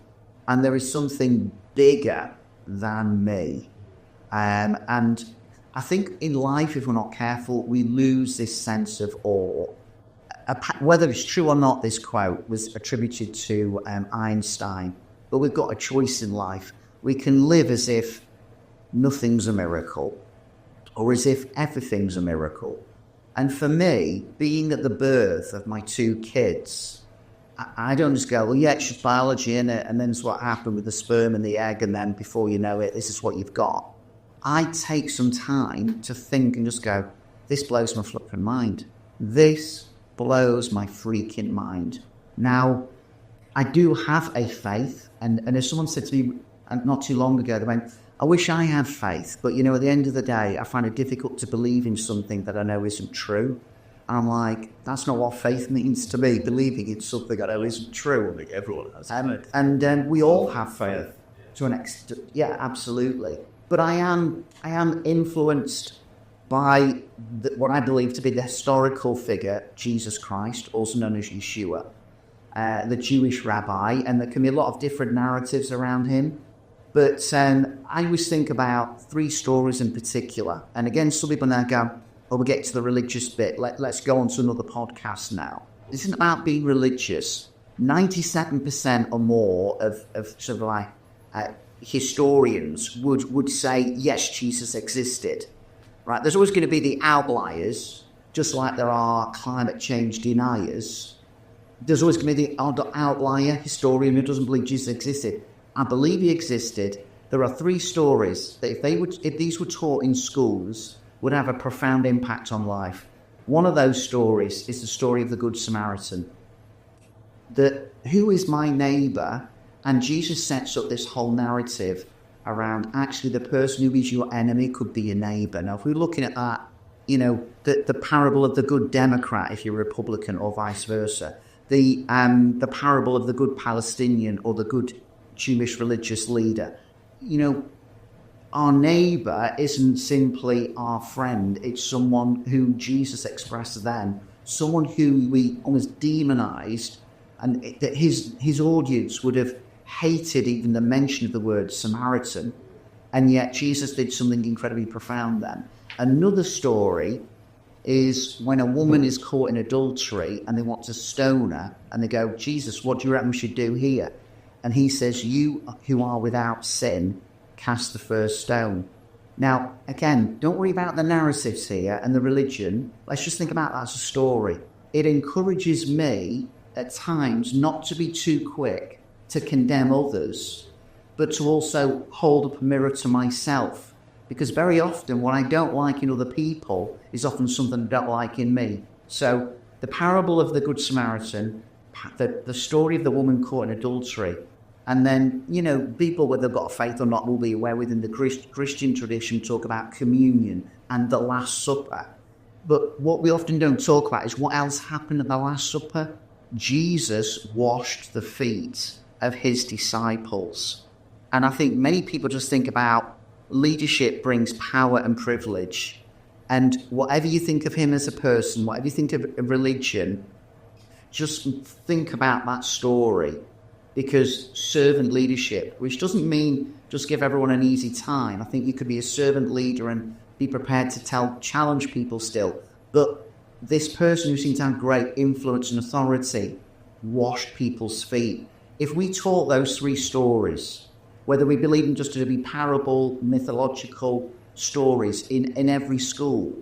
And there is something bigger than me. And I think in life, if we're not careful, we lose this sense of awe. Whether it's true or not, this quote was attributed to Einstein, but we've got a choice in life. We can live as if nothing's a miracle, or as if everything's a miracle. And for me, being at the birth of my two kids, I don't just go, well, yeah, it's just biology, innit? And then it's what happened with the sperm and the egg, and then before you know it, this is what you've got. I take some time to think and just go, this blows my flipping mind. This blows my freaking mind. Now, I do have a faith, and as someone said to me not too long ago, they went, I wish I had faith, but at the end of the day, I find it difficult to believe in something that I know isn't true. And I'm like, that's not what faith means to me, believing in something I know isn't true. I think everyone has faith. And we all have faith to an extent. Yeah, absolutely. But I am influenced by what I believe to be the historical figure, Jesus Christ, also known as Yeshua, the Jewish rabbi, and there can be a lot of different narratives around him. But I always think about three stories in particular. And again, some people now go, we'll get to the religious bit. Let's go on to another podcast now. This isn't about being religious. 97% or more of sort of like historians would say, yes, Jesus existed. Right? There's always going to be the outliers, just like there are climate change deniers. There's always going to be the outlier historian who doesn't believe Jesus existed. I believe he existed. There are three stories that if these were taught in schools, would have a profound impact on life. One of those stories is the story of the Good Samaritan. Who is my neighbour? And Jesus sets up this whole narrative around actually the person who is your enemy could be your neighbour. Now, if we're looking at that, the parable of the good Democrat, if you're Republican, or vice versa, the parable of the good Palestinian or the good Jewish religious leader, our neighbour isn't simply our friend. It's someone who Jesus expressed then, someone who we almost demonised, and that his audience would have hated even the mention of the word Samaritan, and yet Jesus did something incredibly profound then. Another story is when a woman is caught in adultery and they want to stone her, and they go, Jesus, what do you reckon we should do here? And he says, you who are without sin, cast the first stone. Now, again, don't worry about the narratives here and the religion. Let's just think about that as a story. It encourages me at times not to be too quick to condemn others, but to also hold up a mirror to myself. Because very often what I don't like in other people is often something I don't like in me. So the parable of the Good Samaritan, the story of the woman caught in adultery, and then, people, whether they've got faith or not, will be aware within the Christian tradition talk about communion and the Last Supper. But what we often don't talk about is what else happened at the Last Supper. Jesus washed the feet of his disciples. And I think many people just think about leadership brings power and privilege. And whatever you think of him as a person, whatever you think of religion, just think about that story. Because servant leadership, which doesn't mean just give everyone an easy time. I think you could be a servant leader and be prepared to challenge people still. But this person who seemed to have great influence and authority washed people's feet. If we taught those three stories, whether we believe in just to be parable, mythological stories in every school,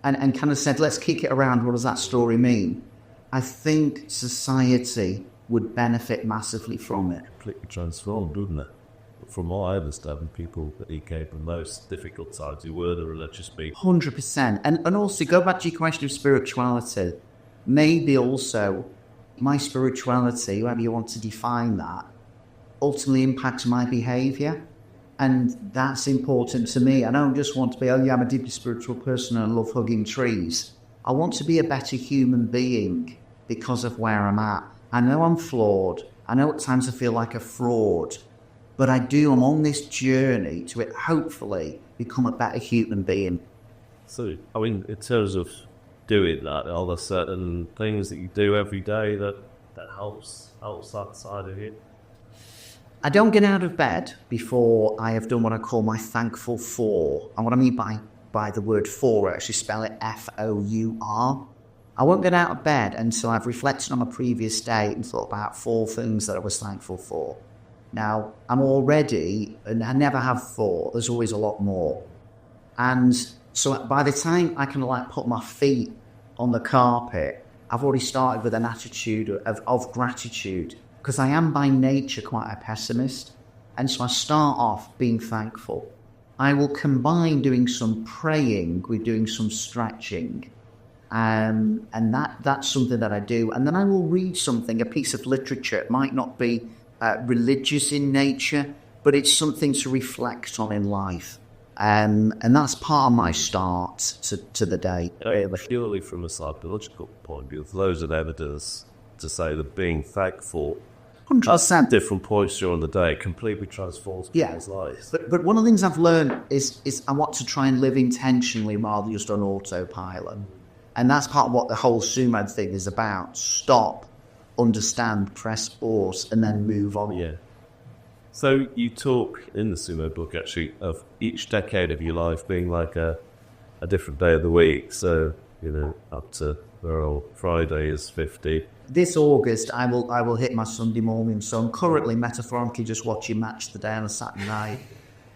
and kind of said, let's kick it around, what does that story mean? I think society would benefit massively from it. Completely transformed, wouldn't it? From what I understand, people that he gave the most difficult times who were the religious people. 100%. And also, go back to your question of spirituality. Maybe also my spirituality, however you want to define that, ultimately impacts my behaviour. And that's important to me. I don't just want to be, oh yeah, I'm a deeply spiritual person and I love hugging trees. I want to be a better human being because of where I'm at. I know I'm flawed. I know at times I feel like a fraud. But I'm on this journey to hopefully become a better human being. So, I mean, in terms of doing that, are there certain things that you do every day that helps that side of it? I don't get out of bed before I have done what I call my thankful four. And what I mean by the word four, I actually spell it F-O-U-R. I won't get out of bed until I've reflected on my previous day and thought about 4 things that I was thankful for. Now, I'm already, and I never have 4, there's always a lot more. And so by the time I can put my feet on the carpet, I've already started with an attitude of gratitude. Because I am by nature quite a pessimist. And so I start off being thankful. I will combine doing some praying with doing some stretching. And that's something that I do. And then I will read something, a piece of literature. It might not be religious in nature, but it's something to reflect on in life. And that's part of my start to the day. Purely from a psychological point of view, for those that evidence to say that being thankful 100%. Different points during the day completely transforms people's lives. But one of the things I've learned is I want to try and live intentionally rather than just on autopilot. And that's part of what the whole SUMO thing is about. Stop, understand, press pause, and then move on. Yeah. So you talk in the SUMO book, actually, of each decade of your life being like a different day of the week. So, up to Friday is 50. This August, I will hit my Sunday morning. So I'm currently metaphorically just watching Match of the Day on a Saturday night.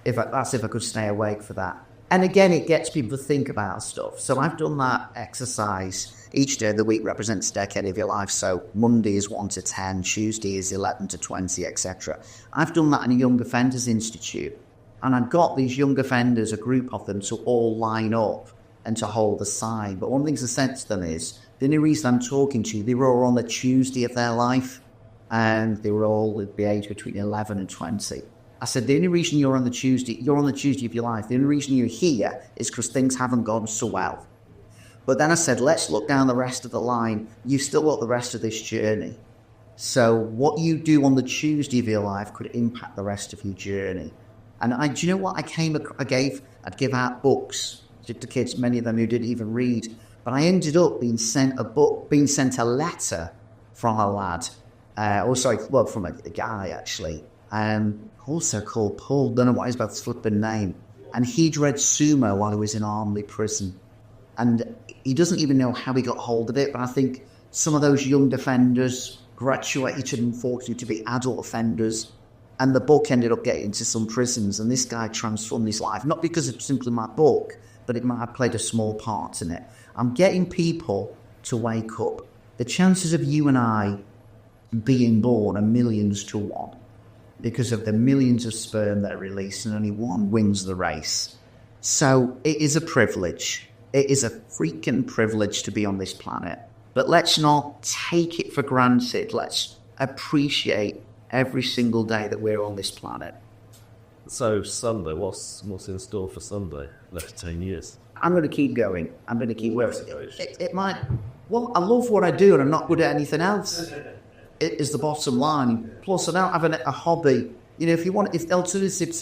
If I could stay awake for that. And again, it gets people to think about stuff. So I've done that exercise. Each day of the week represents a decade of your life. So Monday is 1 to 10, Tuesday is 11 to 20, etc. I've done that in a Young Offenders Institute. And I've got these young offenders, a group of them, to all line up and to hold a sign. But one of the things I said to them is, the only reason I'm talking to you, they were all on the Tuesday of their life, and they were all at the age between 11 and 20. I said, the only reason you're on the Tuesday of your life, the only reason you're here is because things haven't gone so well. But then I said, let's look down the rest of the line. You've still got the rest of this journey. So what you do on the Tuesday of your life could impact the rest of your journey. And do you know what? I'd give out books to kids, many of them who didn't even read. But I ended up being sent a letter from a lad, from a guy actually, also called Paul, don't know what his about flipping name, and he'd read SUMO while he was in Armley prison, and he doesn't even know how he got hold of it, but I think some of those young offenders graduated, unfortunately, to be adult offenders, and the book ended up getting into some prisons, and this guy transformed his life, not because it's simply my book, but it might have played a small part in it. I'm getting people to wake up. The chances of you and I being born are millions to 1 because of the millions of sperm that are released and only one wins the race. So it is a privilege. It is a freaking privilege to be on this planet. But let's not take it for granted. Let's appreciate every single day that we're on this planet. So Sunday, what's in store for Sunday? Next 10 years. I'm going to keep going. I'm going to keep working. It might. Well, I love what I do, and I'm not good at anything else. It is the bottom line. Plus, I don't have a hobby. If the alternative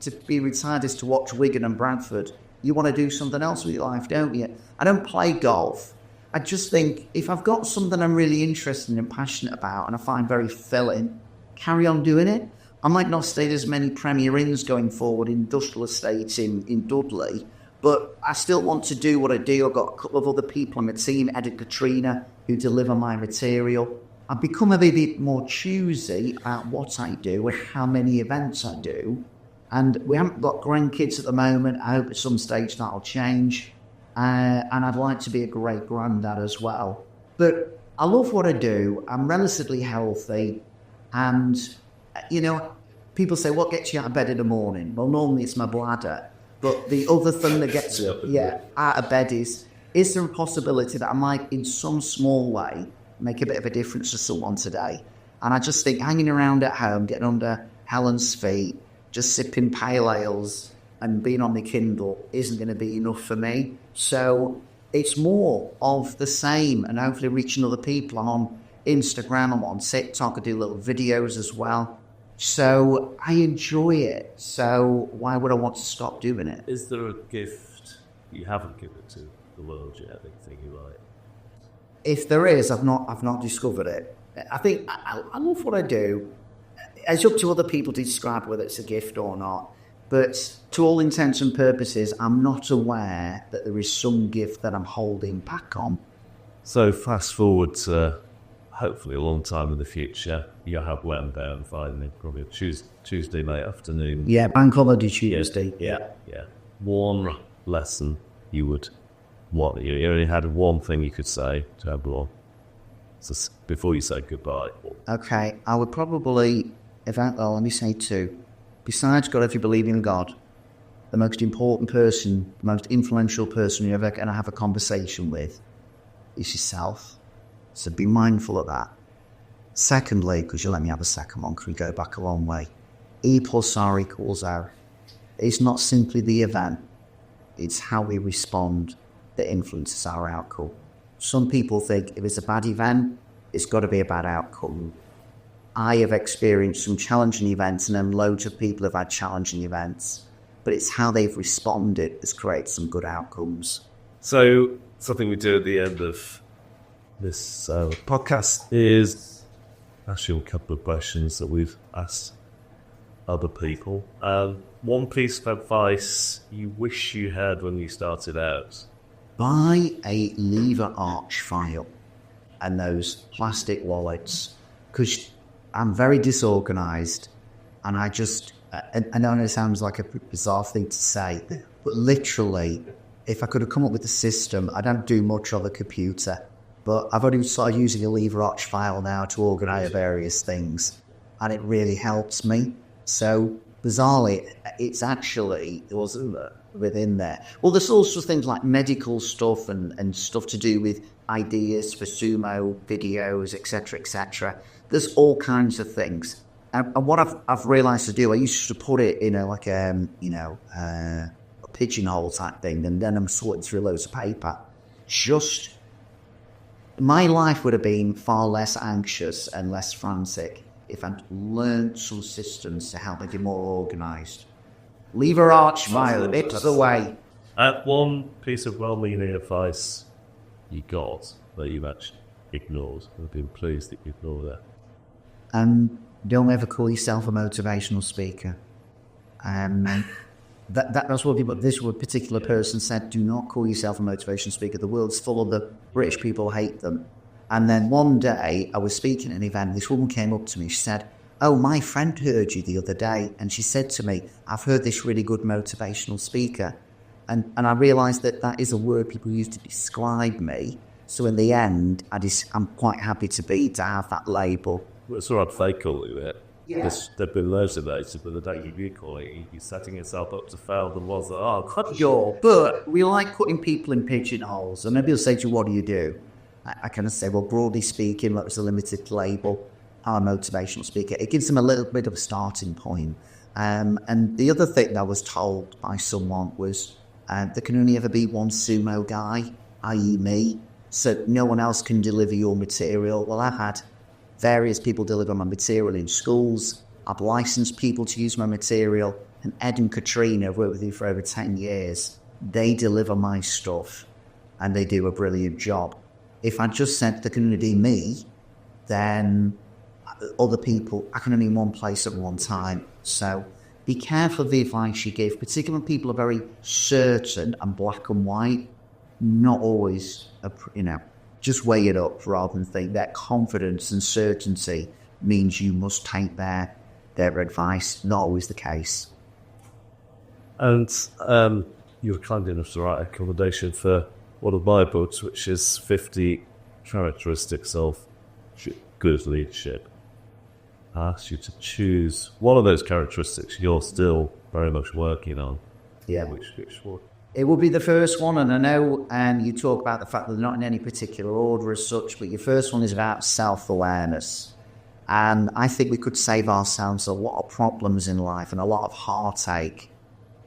to be retired is to watch Wigan and Bradford, You want to do something else with your life, don't you? I don't play golf. I just think if I've got something I'm really interested and passionate about and I find very fulfilling, carry on doing it. I might not stay as many Premier Inns going forward in industrial estates in Dudley, but I still want to do what I do. I've got a couple of other people on my team, Ed and Katrina, who deliver my material. I've become a bit more choosy about what I do and how many events I do. And we haven't got grandkids at the moment. I hope at some stage that'll change. And I'd like to be a great granddad as well. But I love what I do. I'm relatively healthy. And, you know, people say, what gets you out of bed in the morning? Well, normally it's my bladder. But the other thing that gets out of bed is there a possibility that I might, in some small way, make a bit of a difference to someone today? And I just think hanging around at home, getting under Helen's feet, just sipping pale ales and being on my Kindle isn't going to be enough for me. So it's more of the same and hopefully reaching other people. I'm on Instagram, I'm on TikTok, I do little videos as well. So I enjoy it. So why would I want to stop doing it? Is there a gift you haven't given to the world yet that you think you like? If there is, I've not discovered it. I think I love what I do. It's up to other people to describe whether it's a gift or not. But to all intents and purposes, I'm not aware that there is some gift that I'm holding back on. So fast forward to hopefully a long time in the future, you'll have wound down finally, probably a Tuesday night afternoon. Yeah, bank holiday Tuesday. Yeah. One lesson you would want. You only had one thing you could say to everyone. So before you say goodbye. Okay, I would probably, let me say two. Besides God, if you believe in God, the most important person, the most influential person you're ever going to have a conversation with is yourself. So be mindful of that. Secondly, because you let me have a second one, because we go back a long way. E plus R equals R. It's not simply the event. It's how we respond that influences our outcome. Some people think if it's a bad event, it's got to be a bad outcome. I have experienced some challenging events, and then loads of people have had challenging events. But it's how they've responded that's created some good outcomes. So something we do at the end of this podcast is ask you a couple of questions that we've asked other people. One piece of advice you wish you had when you started out? Buy a lever arch file and those plastic wallets, because I'm very disorganised, and I know it sounds like a bizarre thing to say, but literally, if I could have come up with a system, I don't do much on the computer, but I've only started using a lever arch file now to organise various things, and it really helps me. So bizarrely, there was within there. Well, there's also things like medical stuff and stuff to do with ideas for sumo videos, etc., etc. There's all kinds of things. And what I've realised to do, I used to put it in a pigeonhole type thing, and then I'm sorting through loads of paper. My life would have been far less anxious and less frantic if I'd learned some systems to help me be more organised. Lever arch file, it's the way. One piece of well-meaning advice you got that you've actually ignored. I've been pleased that you ignored that. Don't ever call yourself a motivational speaker. That's what people. This particular person said. Do not call yourself a motivational speaker. The world's full of them. British people hate them. And then one day I was speaking at an event. This woman came up to me. She said, "Oh, my friend heard you the other day," and she said to me, "I've heard this really good motivational speaker," and I realised that is a word people use to describe me. So in the end, I'm quite happy to have that label. Well, it's all right, they call you it. Yeah. There've been loads of those, but the day you call it, you're setting yourself up to fail. The ones that Sure, but we like putting people in pigeonholes, and maybe they'll say to you, "What do you do?" I kind of say, well, broadly speaking, that was a limited label. I'm a motivational speaker. It gives them a little bit of a starting point. And the other thing that I was told by someone was there can only ever be one sumo guy, i.e. me, so no one else can deliver your material. Well, I've had various people deliver my material in schools. I've licensed people to use my material. And Ed and Katrina have worked with you for over 10 years. they deliver my stuff and they do a brilliant job. If I just said they're going to do me, then other people, I can only in one place at one time. So be careful of the advice you give, particularly when people are very certain and black and white. Not always, just weigh it up rather than think that confidence and certainty means you must take their advice. Not always the case. And you were kind enough to write a commendation for one of my books, which is 50 Characteristics of Good Leadership. I asked you to choose one of those characteristics you're still very much working on. Yeah. Which one? It will be the first one, and I know you talk about the fact that they're not in any particular order as such, but your first one is about self-awareness. And I think we could save ourselves a lot of problems in life and a lot of heartache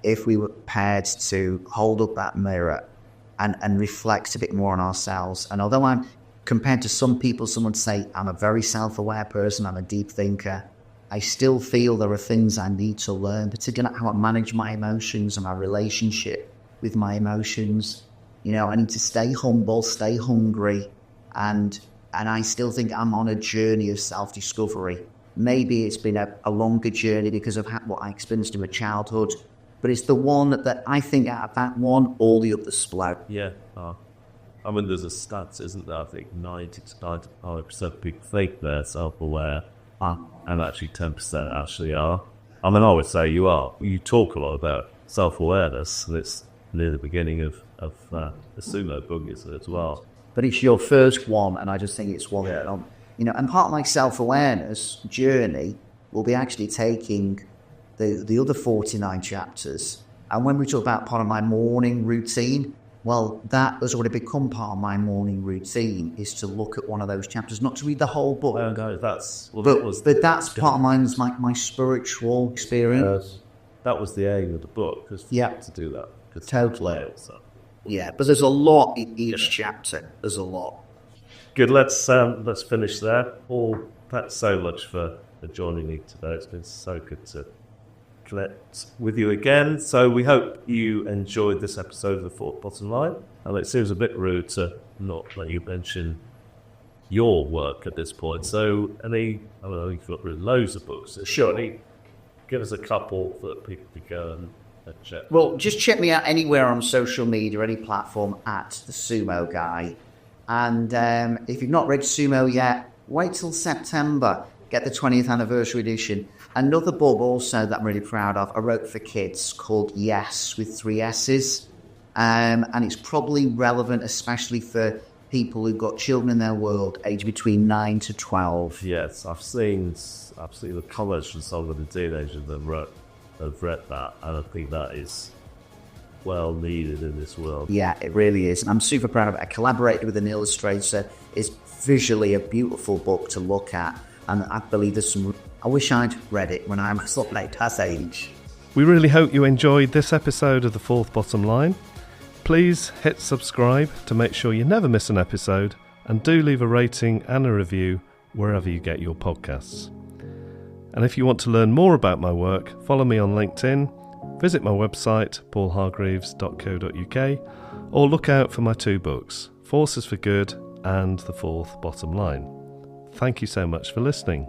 if we were prepared to hold up that mirror and reflect a bit more on ourselves. And although I'm compared to some people, someone say I'm a very self-aware person, I'm a deep thinker, I still feel there are things I need to learn, particularly how I manage my emotions and my relationship with my emotions. I need to stay humble, stay hungry, and I still think I'm on a journey of self-discovery. Maybe it's been a longer journey because of what I experienced in my childhood, but it's the one that I think out of that one, all the others flow. Yeah. I mean, there's a stats, isn't there? I think 90 to 95% of people think they're self-aware, and actually 10% actually are. I mean, I would say you are. You talk a lot about self-awareness, and it's near the beginning of the SUMO book as well. But it's your first one, and I just think it's one that, and part of my self-awareness journey will be actually taking the other 49 chapters. And when we talk about part of my morning routine, well, that has already become part of my morning routine, is to look at one of those chapters, not to read the whole book. Oh, no, that's part of mine is my spiritual experience. That was the aim of the book, to do that. Totally. Yeah, but there's a lot in each chapter. There's a lot. Good. Let's finish there. Paul, thanks so much for joining me today. It's been so good to connect with you again. So we hope you enjoyed this episode of The Fourth Bottom Line. And it seems a bit rude to not let you mention your work at this point. So you've got loads of books. Sure. Give us a couple that people could go and check. Well, just check me out anywhere on social media, any platform, at the SUMO Guy. And if you've not read SUMO yet, wait till September. Get the 20th anniversary edition. Another book also that I'm really proud of, I wrote for kids, called Yes, with 3 S's. And it's probably relevant, especially for people who've got children in their world, aged between 9 to 12. Yes, I've seen the comments from some of the teenagers that have read that, and I think that is well needed in this world. Yeah, it really is. And I'm super proud of it. I collaborated with an illustrator. It's visually a beautiful book to look at, and I believe there's some... I wish I'd read it when I was like that age. We really hope you enjoyed this episode of The Fourth Bottom Line. Please hit subscribe to make sure you never miss an episode, and do leave a rating and a review wherever you get your podcasts. And if you want to learn more about my work, follow me on LinkedIn, visit my website paulhargreaves.co.uk, or look out for my 2 books, Forces for Good and The Fourth Bottom Line. Thank you so much for listening.